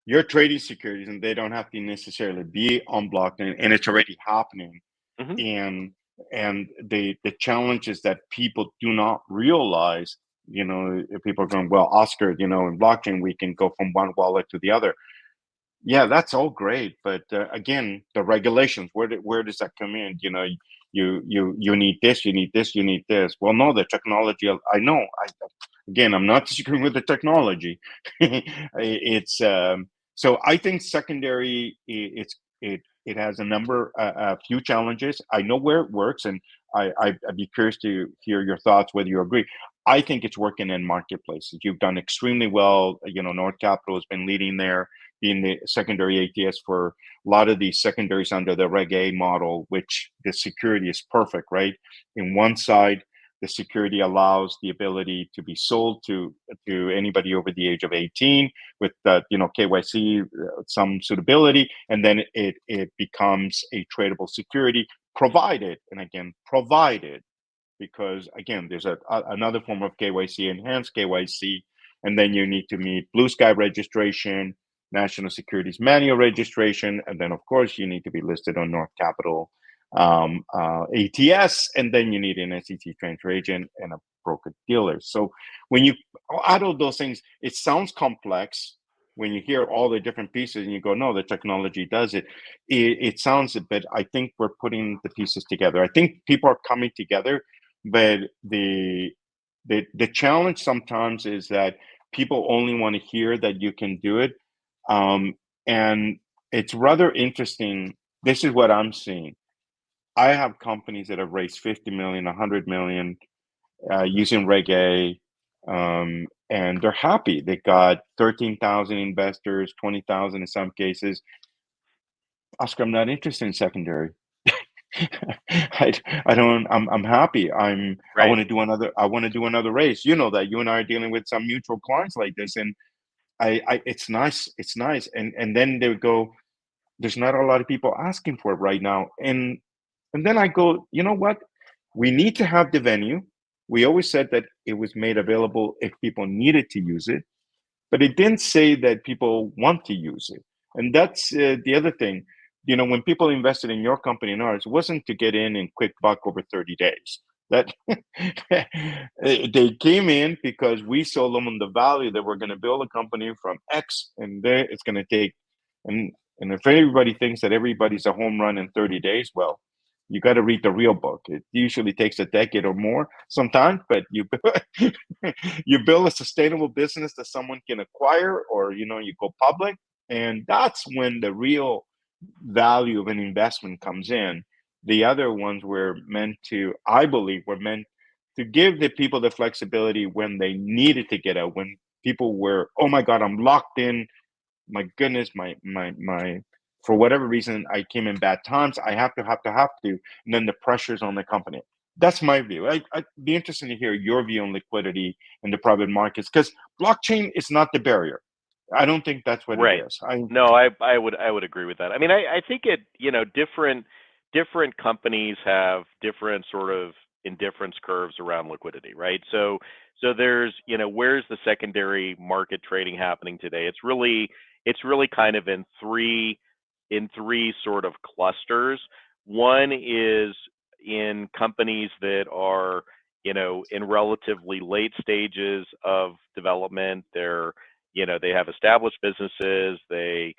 You're trading securities and they don't have to necessarily be on blockchain, and it's already happening. Mm-hmm. And the challenge is that people do not realize, people are going, well, Oscar, in blockchain, we can go from one wallet to the other. Yeah, that's all great, but again, the regulations, where does that come in? You need this, you need this, you need this. Well, no, the technology. I know. Again, I'm not disagreeing with the technology. It's so I think secondary. It has a few challenges. I know where it works, and I'd be curious to hear your thoughts, whether you agree. I think it's working in marketplaces. You've done extremely well. North Capital has been leading there, being the secondary ATS for a lot of these secondaries under the Reg A model, which the security is perfect, right? In one side, the security allows the ability to be sold to anybody over the age of 18 with KYC, some suitability, and then it becomes a tradable security provided, because again, there's another form of KYC, enhanced KYC, and then you need to meet Blue Sky registration, National Securities Manual registration, and then of course you need to be listed on North Capital ATS, and then you need an SEC transfer agent and a broker dealer. So when you add all those things, it sounds complex. When you hear all the different pieces and you go, no, the technology does it. It sounds a bit. I think we're putting the pieces together. I think people are coming together, but the challenge sometimes is that people only want to hear that you can do it, and it's rather interesting. This is what I'm seeing. I have companies that have raised 50 million, 100 million using Reg A, and they're happy. They got 13,000 investors, 20,000 in some cases. Oscar, I'm not interested in secondary. I don't. I'm happy. I Right. want to do another. I want to do another race. You know that you and I are dealing with some mutual clients like this, and it's nice. It's nice. And then they would go, there's not a lot of people asking for it right now. And then I go, you know what? We need to have the venue. We always said that it was made available if people needed to use it, but it didn't say that people want to use it. And that's the other thing. When people invested in your company and ours, it wasn't to get in quick buck over 30 days. That they came in because we sold them on the value that we're going to build a company from X, and there it's going to take. And if everybody thinks that everybody's a home run in 30 days, well, you got to read the real book. It usually takes a decade or more sometimes, but you you build a sustainable business that someone can acquire, or you go public, and that's when the real value of an investment comes in. The other ones I believe, were meant to give the people the flexibility when they needed to get out, when people were, oh my God, I'm locked in. My goodness, my for whatever reason, I came in bad times. I have to, and then the pressure's on the company. That's my view. I'd be interested to hear your view on liquidity in the private markets, because blockchain is not the barrier. I don't think that's what Right. it is. No, I would agree with that. I mean, I think different companies have different sort of indifference curves around liquidity, right? So there's, where's the secondary market trading happening today? It's really kind of in three sort of clusters. One is in companies that are, in relatively late stages of development. They have established businesses. They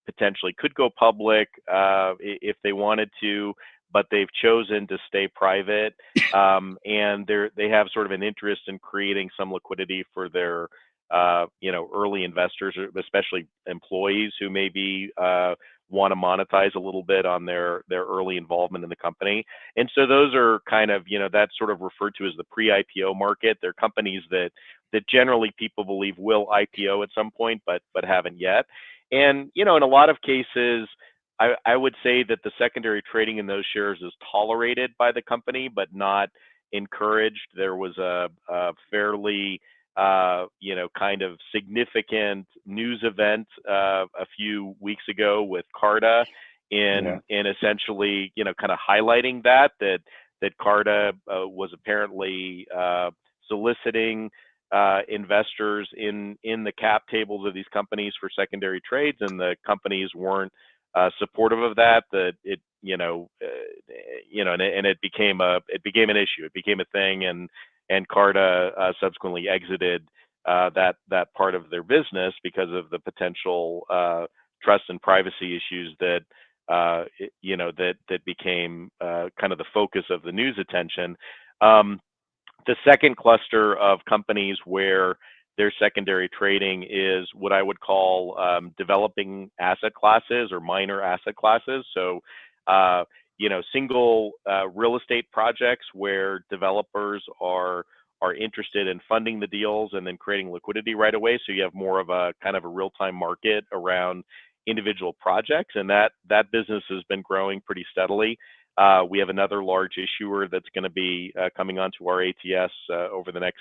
potentially could go public if they wanted to, but they've chosen to stay private, and they have sort of an interest in creating some liquidity for their early investors, especially employees who maybe want to monetize a little bit on their early involvement in the company. And so those are kind of, that's sort of referred to as the pre-IPO market. They're companies that generally people believe will IPO at some point, but haven't yet. And, in a lot of cases, I would say that the secondary trading in those shares is tolerated by the company, but not encouraged. There was a fairly kind of significant news event a few weeks ago with Carta in essentially kind of highlighting that Carta was apparently soliciting investors in the cap tables of these companies for secondary trades, and the companies weren't supportive of that. That it and it became an issue. It became a thing, and Carta subsequently exited that part of their business because of the potential trust and privacy issues that that became kind of the focus of the news attention. The second cluster of companies where their secondary trading is what I would call developing asset classes or minor asset classes. So, single real estate projects where developers are interested in funding the deals and then creating liquidity right away. So you have more of a kind of a real-time market around individual projects, and that business has been growing pretty steadily. We have another large issuer that's going to be coming onto our ATS over the next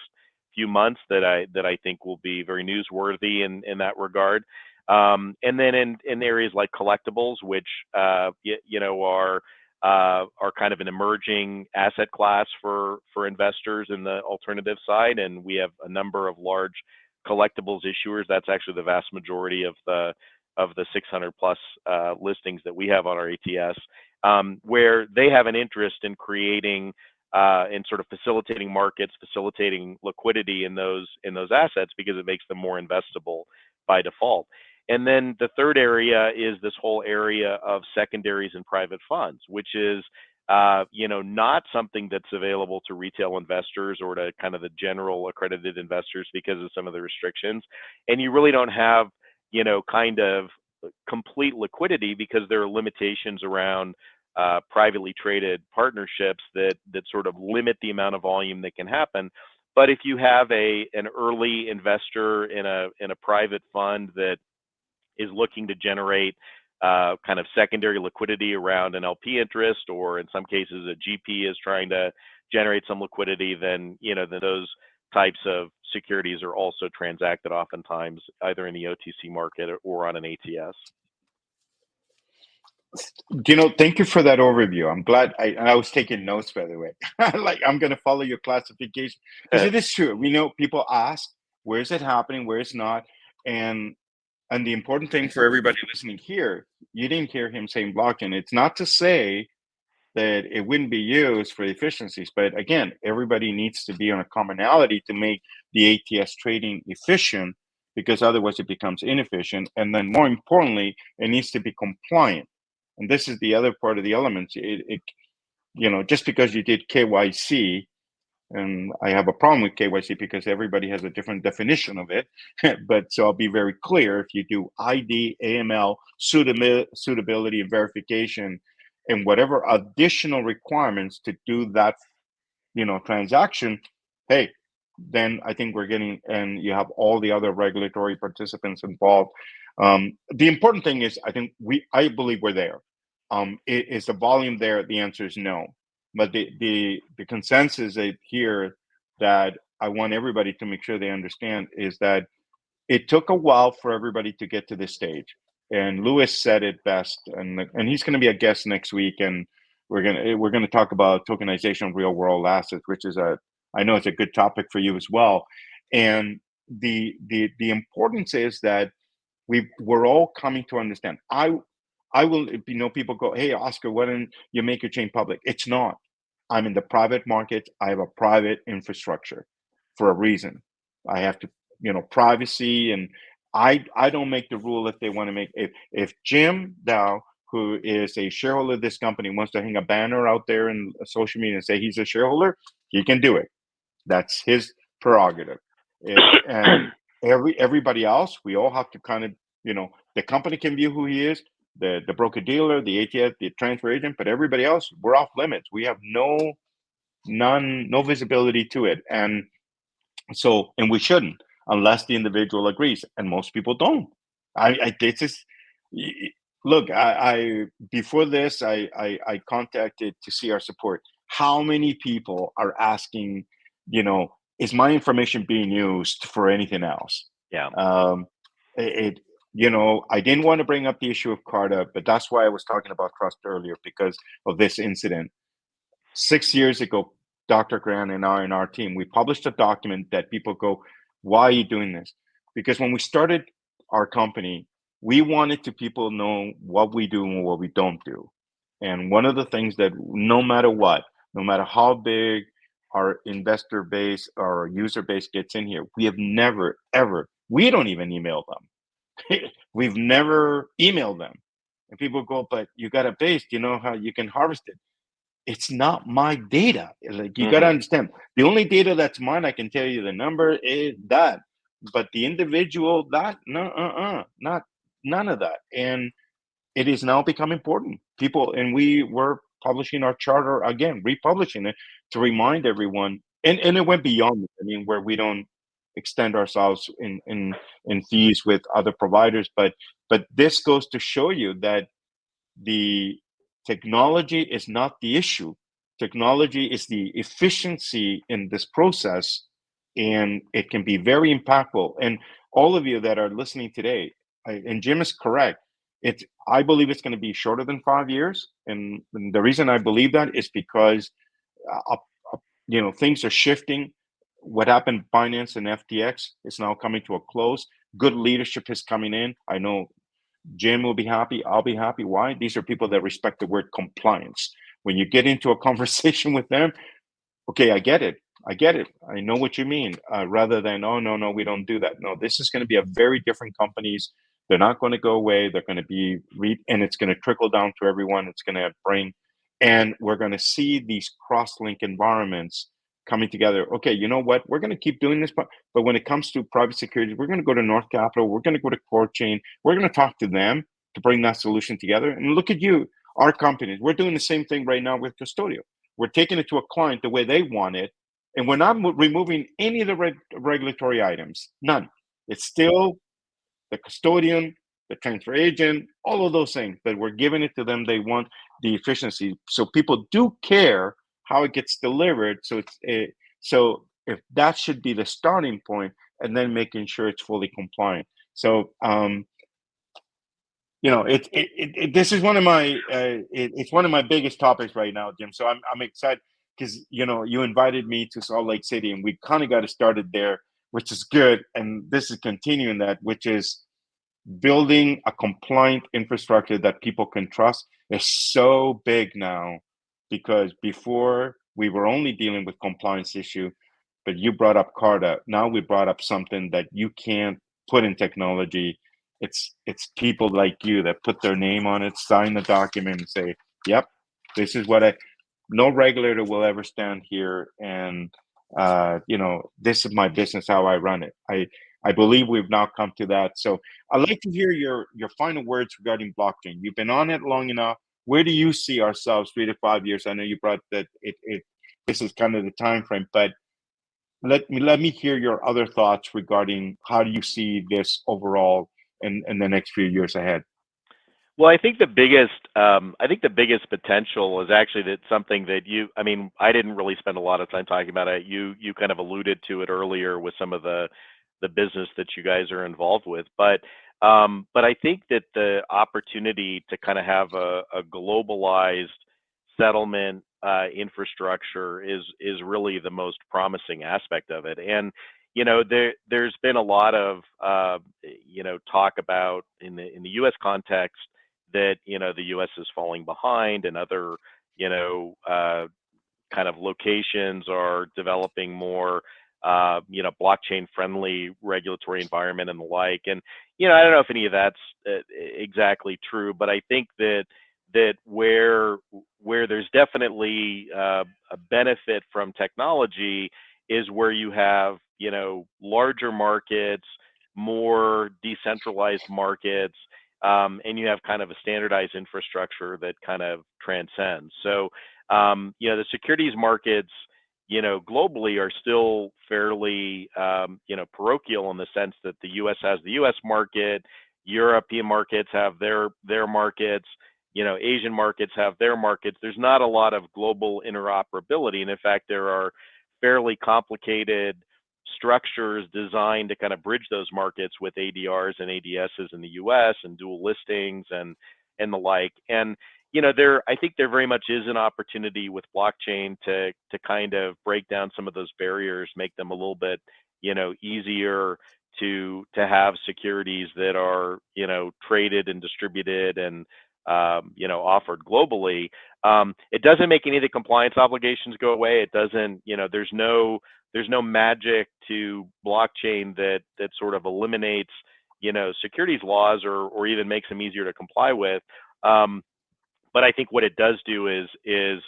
few months that I think will be very newsworthy in that regard. And then in areas like collectibles, which are kind of an emerging asset class for investors in the alternative side, and we have a number of large collectibles issuers. That's actually the vast majority of the 600 plus listings that we have on our ATS, where they have an interest in creating and sort of facilitating markets, facilitating liquidity in those assets because it makes them more investable by default. And then the third area is this whole area of secondaries and private funds, which is not something that's available to retail investors or to kind of the general accredited investors because of some of the restrictions. And you really don't have kind of complete liquidity because there are limitations around privately traded partnerships that sort of limit the amount of volume that can happen. But if you have an early investor in a private fund that is looking to generate kind of secondary liquidity around an LP interest, or in some cases a GP is trying to generate some liquidity, then those types of securities are also transacted oftentimes either in the OTC market or on an ATS. Thank you for that overview. I'm glad I was taking notes, by the way. Like, I'm going to follow your classification because it is true. We know people ask, where is it happening? Where it's not? And the important thing for everybody listening here, you didn't hear him saying blockchain. It's not to say that it wouldn't be used for efficiencies, but again, everybody needs to be on a commonality to make the ATS trading efficient, because otherwise it becomes inefficient. And then more importantly, it needs to be compliant. And this is the other part of the elements. Just because you did KYC, and I have a problem with KYC because everybody has a different definition of it. But so I'll be very clear: if you do ID, AML, suitability, and verification, and whatever additional requirements to do that, transaction, hey, then I think we're getting, and you have all the other regulatory participants involved. The important thing is, I believe we're there. Is the volume there? The answer is no. But the consensus here that I want everybody to make sure they understand is that it took a while for everybody to get to this stage. And Lewis said it best, and he's going to be a guest next week, and we're going to talk about tokenization of real world assets, which is I know it's a good topic for you as well. And the importance is that we're all coming to understand. I will, people go, hey, Oscar, why don't you make your chain public? It's not. I'm in the private market. I have a private infrastructure for a reason. I have to, privacy, and I don't make the rule if they want to make. If Jim Dowd, who is a shareholder of this company, wants to hang a banner out there in social media and say he's a shareholder, he can do it. That's his prerogative. And everybody else, we all have to kind of, the company can view who he is, the broker dealer, the ATS, the transfer agent, but everybody else, we're off limits. We have no visibility to it. And so, and we shouldn't, unless the individual agrees. And most people don't. Look, before this, I contacted to see our support. how many people are asking, is my information being used for anything else? Yeah. It I didn't want to bring up the issue of Carta, but that's why I was talking about trust earlier, because of this incident. 6 years ago, Dr. Grant and I and our team, we published a document that people go, why are you doing this? Because when we started our company, we wanted to people know what we do and what we don't do. And one of the things that no matter what, no matter how big our investor base or user base gets in here, we have never, ever, we don't even email them. We've never emailed them. And people go, but you got a base, you know how you can harvest it. It's not my data. Like, you got to understand, the only data that's mine, I can tell you the number is that, but the individual, that, no, not none of that. And it is now become important. People, and we were publishing our charter again, republishing it to remind everyone. And it went beyond, I mean, where we don't extend ourselves in fees with other providers, but this goes to show you that the technology is not the issue. Technology is the efficiency in this process, and it can be very impactful. And all of you that are listening today, and Jim is correct. I believe it's going to be shorter than 5 years, and the reason I believe that is because things are shifting. What happened Binance and FTX is now coming to a close. Good leadership is coming in. I know Jim will be happy. I'll be happy. Why? These are people that respect the word compliance. When you get into a conversation with them, okay, I get it. I know what you mean. Rather than, oh, no, we don't do that. No, this is going to be a very different companies. They're not going to go away. They're going to be and it's going to trickle down to everyone. It's going to bring, and we're going to see these cross-link environments coming together. Okay, you know what? We're going to keep doing this, but when it comes to private security, we're going to go to North Capital. We're going to go to KoreChain. We're going to talk to them to bring that solution together. And look at you, our companies. We're doing the same thing right now with Custodio. We're taking it to a client the way they want it, and we're not removing any of the regulatory items. None. It's still the custodian, the transfer agent, all of those things, but we're giving it to them. They want the efficiency. So people do care how it gets delivered. So so if that should be the starting point, and then making sure it's fully compliant. So this is one of my it's one of my biggest topics right now, Jim. So I'm excited because you invited me to Salt Lake City, and we kind of got it started there, which is good. And this is continuing that, which is building a compliant infrastructure that people can trust is so big now, because before we were only dealing with compliance issue, but you brought up Carta. Now we brought up something that you can't put in technology. It's people like you that put their name on it, sign the document, and say, "Yep, this is what no regulator will ever stand here, and this is my business, how I run it." I believe we've now come to that. So I'd like to hear your final words regarding blockchain. You've been on it long enough. Where do you see ourselves 3 to 5 years? I know you brought that this is kind of the time frame, but let me hear your other thoughts regarding how do you see this overall in the next few years ahead. Well, I think the biggest potential is actually that something that I didn't really spend a lot of time talking about it. You kind of alluded to it earlier with some of the business that you guys are involved with, but I think that the opportunity to kind of have a globalized settlement infrastructure is really the most promising aspect of it. And there's been a lot of talk about in the U.S. context that the U.S. is falling behind, and other kind of locations are developing more blockchain friendly regulatory environment and the like. And I don't know if any of that's exactly true, but I think that where there's definitely a benefit from technology is where you have larger markets, more decentralized markets, and you have kind of a standardized infrastructure that kind of transcends. So the securities markets globally are still fairly parochial, in the sense that the U.S. has the U.S. market, European markets have their markets, Asian markets have their markets. There's not a lot of global interoperability. And in fact, there are fairly complicated structures designed to kind of bridge those markets with ADRs and ADSs in the US and dual listings and the like. And I think there very much is an opportunity with blockchain to kind of break down some of those barriers, make them a little bit, easier to have securities that are, traded and distributed and, offered globally. It doesn't make any of the compliance obligations go away. It doesn't, there's no magic to blockchain that sort of eliminates, securities laws or even makes them easier to comply with. But I think what it does do is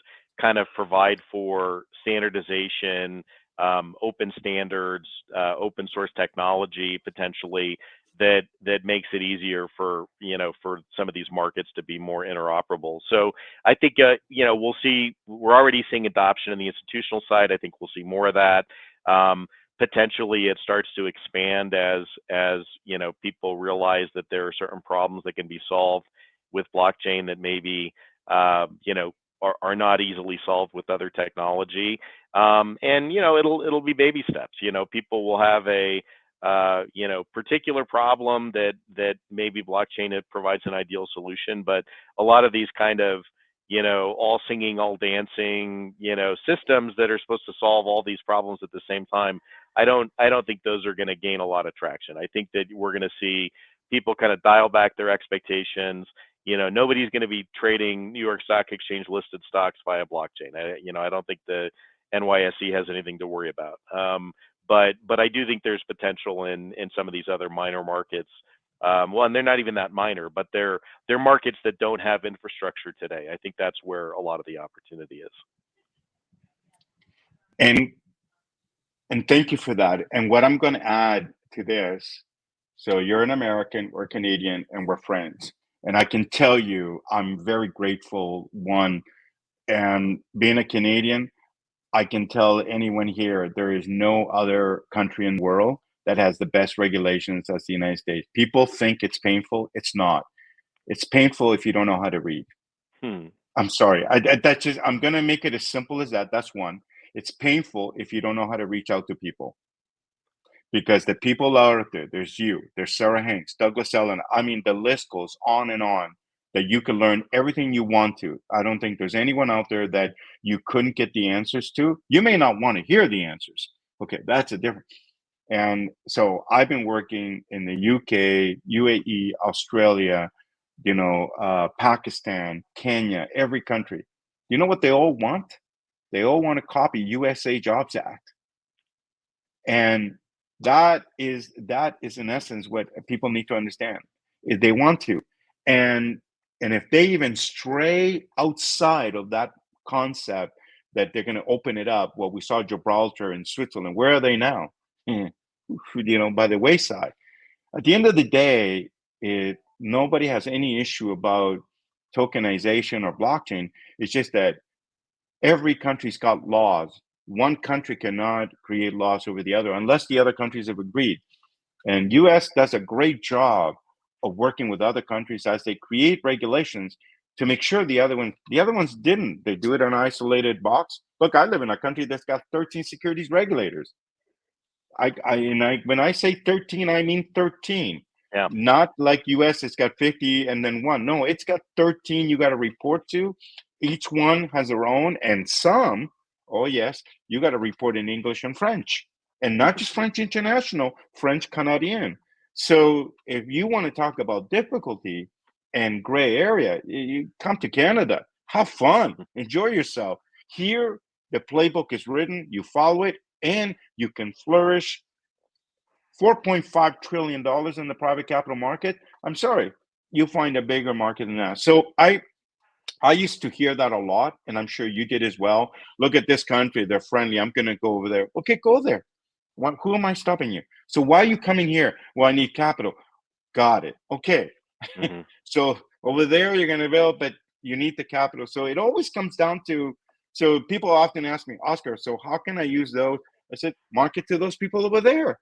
kind of provide for standardization, open standards, open source technology potentially that makes it easier for some of these markets to be more interoperable. So I think we'll see. We're already seeing adoption in the institutional side. I think we'll see more of that. Potentially, it starts to expand as people realize that there are certain problems that can be solved with blockchain that maybe are not easily solved with other technology. And it'll be baby steps. People will have a particular problem that maybe blockchain provides an ideal solution, but a lot of these kind of all singing, all dancing, systems that are supposed to solve all these problems at the same time, I don't think those are going to gain a lot of traction. I think that we're going to see people kind of dial back their expectations. Nobody's going to be trading New York Stock Exchange listed stocks via blockchain. I don't think the NYSE has anything to worry about. But I do think there's potential in some of these other minor markets. Well, and they're not even that minor, but they're markets that don't have infrastructure today. I think that's where a lot of the opportunity is. And thank you for that. And what I'm going to add to this, so you're an American, we're Canadian, and we're friends. And I can tell you, I'm very grateful, one, and being a Canadian, I can tell anyone here, there is no other country in the world that has the best regulations as the United States. People think it's painful. It's not. It's painful if you don't know how to read. I'm sorry. I'm going to make it as simple as that. That's one. It's painful if you don't know how to reach out to people. Because the people out there, there's you, there's Sarah Hanks, Douglas Ellen. I mean, the list goes on and on that you can learn everything you want to. I don't think there's anyone out there that you couldn't get the answers to. You may not want to hear the answers. Okay, that's a different. And so I've been working in the UK, UAE, Australia, Pakistan, Kenya, every country. You know what they all want? They all want to copy USA Jobs Act. And that is in essence what people need to understand. If they want to. And if they even stray outside of that concept that they're going to open it up, well, we saw Gibraltar in Switzerland. Where are they now? By the wayside. At the end of the day, nobody has any issue about tokenization or blockchain. It's just that every country's got laws. One country cannot create laws over the other unless the other countries have agreed. And US does a great job of working with other countries as they create regulations to make sure the other ones didn't. They do it in an isolated box. Look, I live in a country that's got 13 securities regulators. When I say 13, I mean 13. Yeah. Not like US, it's got 50 and then one. No, it's got 13 you got to report to. Each one has their own, and some, oh yes, you got to report in English and French, and not just French international, French Canadian. So if you want to talk about difficulty and gray area, you come to Canada, have fun, enjoy yourself. Here, the playbook is written, you follow it, and you can flourish. $4.5 trillion in the private capital market. I'm sorry, you'll find a bigger market than that. So I used to hear that a lot, and I'm sure you did as well. Look at this country, they're friendly. I'm going to go over there. Okay, go there. Who am I stopping you? So why are you coming here? Well, I need capital. Got it. Okay. Mm-hmm. So over there, you're going to develop, but you need the capital. So it always comes down to, so people often ask me, Oscar, so how can I use those? I said, market to those people over there.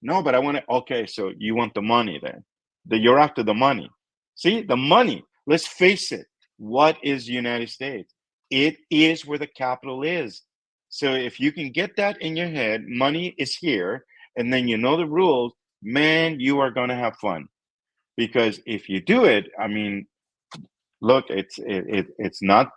No, but I want to, okay, so you want the money then. You're after the money. See, the money, let's face it. What is the United States? It is where the capital is. So if you can get that in your head, money is here, and then you know the rules, man, you are going to have fun. Because if you do it, I mean, look, it's not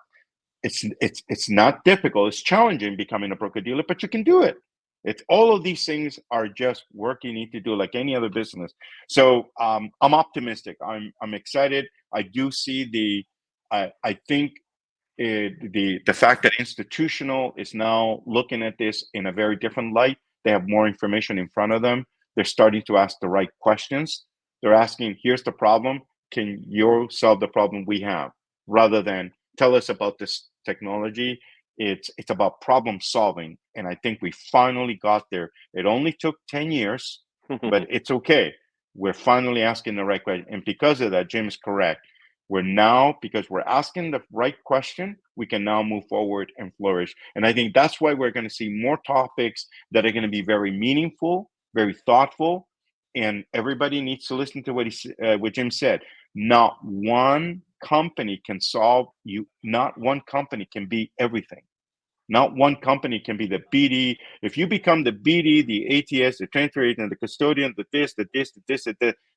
difficult. It's challenging becoming a broker dealer, but you can do it. It's all of these things are just work you need to do like any other business. So I'm optimistic. I'm excited. I do see I think the fact that institutional is now looking at this in a very different light. They have more information in front of them. They're starting to ask the right questions. They're asking, here's the problem. Can you solve the problem we have? Rather than tell us about this technology. It's about problem solving. And I think we finally got there. It only took 10 years, but it's okay. We're finally asking the right question. And because of that, Jim is correct. We're now, because we're asking the right question, we can now move forward and flourish. And I think that's why we're going to see more topics that are going to be very meaningful, very thoughtful. And everybody needs to listen to what Jim said. Not one company can solve you. Not one company can be everything. Not one company can be the BD. If you become the BD, the ATS, the transfer agent, the custodian, the this,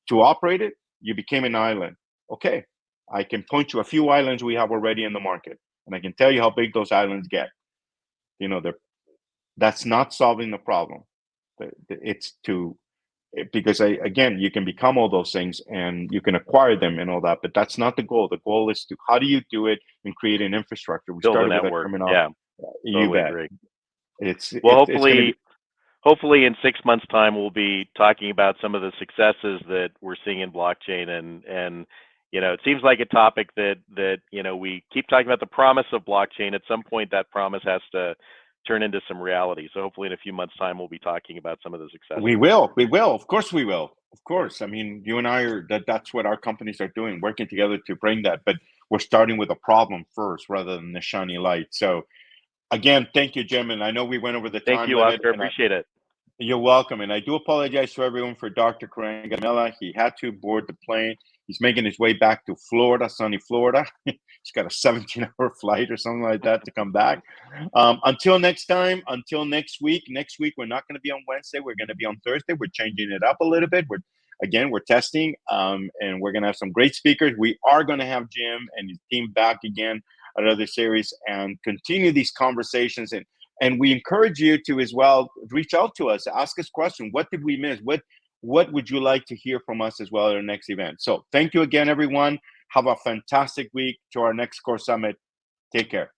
to operate it, you became an island. Okay, I can point to a few islands we have already in the market, and I can tell you how big those islands get. You know, that's not solving the problem. It's because again, you can become all those things and you can acquire them and all that, but that's not the goal. The goal is to how do you do it and create an infrastructure. We Build a started with that network. terminology. Yeah, You totally bet. agree. Well, Hopefully in 6 months' time, we'll be talking about some of the successes that we're seeing in blockchain. And you know, it seems like a topic that you know, we keep talking about the promise of blockchain. At some point, that promise has to turn into some reality. So hopefully in a few months' time, we'll be talking about some of the successes. We will. Of course we will. Of course. I mean, you and I that's what our companies are doing, working together to bring that. But we're starting with a problem first rather than the shiny light. So again, thank you, Jim. And I know we went over the time Thank you, limit. Oscar. Appreciate it. You're welcome. And I do apologize to everyone for Dr. Garimella. He had to board the plane. He's making his way back to Florida, sunny Florida. He's got a 17-hour flight or something like that to come back. Until next time, until next week. Next week, we're not going to be on Wednesday. We're going to be on Thursday. We're changing it up a little bit. We're testing, and we're going to have some great speakers. We are going to have Jim and his team back again at another series and continue these conversations. And we encourage you to as well reach out to us, ask us questions. What did we miss? What would you like to hear from us as well at our next event? So thank you again, everyone. Have a fantastic week. To our next KoreSummit. Take care.